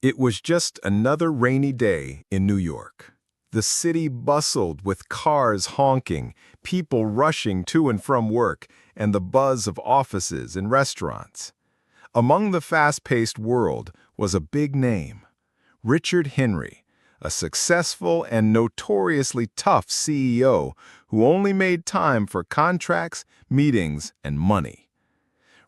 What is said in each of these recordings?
It was just another rainy day in New York. The city bustled with cars honking, people rushing to and from work, and the buzz of offices and restaurants. Among the fast-paced world was a big name, Richard Henry, a successful and notoriously tough CEO who only made time for contracts, meetings, and money.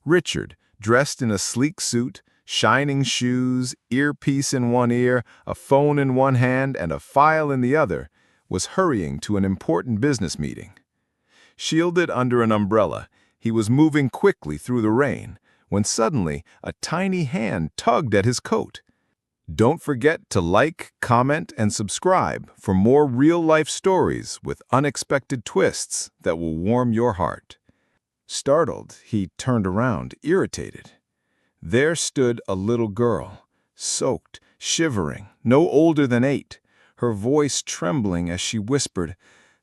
Richard, dressed in a sleek suit, shining shoes, earpiece in one ear, a phone in one hand, and a file in the other, was hurrying to an important business meeting. Shielded under an umbrella, he was moving quickly through the rain, when suddenly a tiny hand tugged at his coat. Don't forget to like, comment, and subscribe for more real-life stories with unexpected twists that will warm your heart. Startled, he turned around, irritated. There stood a little girl, soaked, shivering, no older than 8, her voice trembling as she whispered,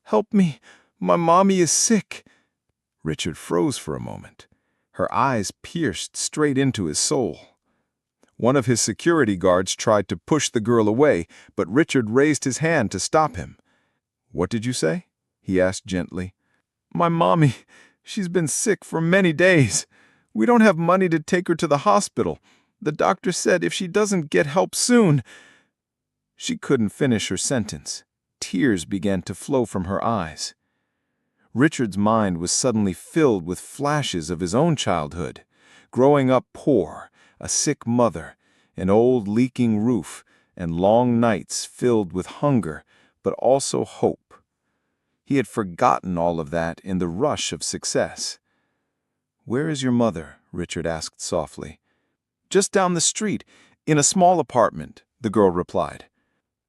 "Help me, my mommy is sick." Richard froze for a moment. Her eyes pierced straight into his soul. One of his security guards tried to push the girl away, but Richard raised his hand to stop him. "What did you say?" he asked gently. "My mommy, she's been sick for many days. We don't have money to take her to the hospital. The doctor said if she doesn't get help soon—" She couldn't finish her sentence. Tears began to flow from her eyes. Richard's mind was suddenly filled with flashes of his own childhood, growing up poor, a sick mother, an old leaking roof, and long nights filled with hunger, but also hope. He had forgotten all of that in the rush of success. "Where is your mother?" Richard asked softly. "Just down the street, in a small apartment," the girl replied.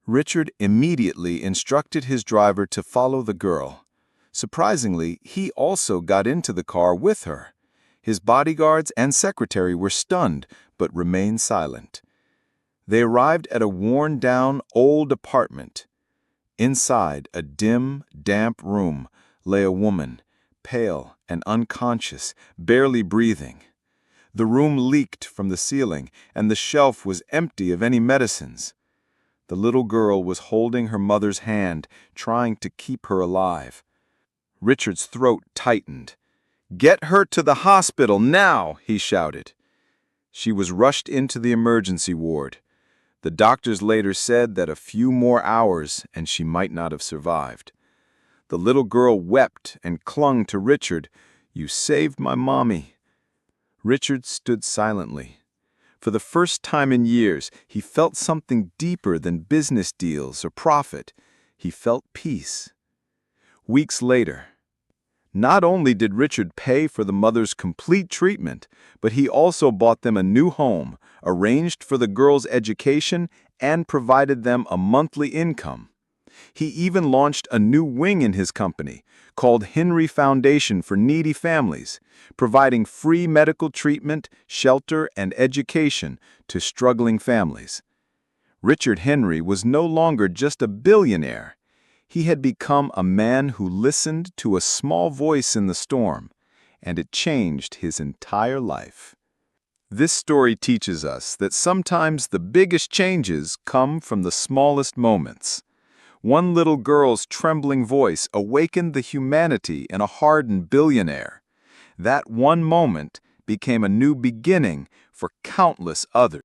Richard immediately instructed his driver to follow the girl. Surprisingly, he also got into the car with her. His bodyguards and secretary were stunned, but remained silent. They arrived at a worn-down, old apartment. Inside a dim, damp room lay a woman, pale and unconscious, barely breathing. The room leaked from the ceiling, and the shelf was empty of any medicines. The little girl was holding her mother's hand, trying to keep her alive. Richard's throat tightened. "Get her to the hospital now!" he shouted. She was rushed into the emergency ward. The doctors later said that a few more hours and she might not have survived. The little girl wept and clung to Richard. "You saved my mommy." Richard stood silently. For the first time in years, he felt something deeper than business deals or profit. He felt peace. Weeks later, not only did Richard pay for the mother's complete treatment, but he also bought them a new home, arranged for the girl's education, and provided them a monthly income. He even launched a new wing in his company, called Henry Foundation for Needy Families, providing free medical treatment, shelter, and education to struggling families. Richard Henry was no longer just a billionaire. He had become a man who listened to a small voice in the storm, and it changed his entire life. This story teaches us that sometimes the biggest changes come from the smallest moments. One little girl's trembling voice awakened the humanity in a hardened billionaire. That one moment became a new beginning for countless others.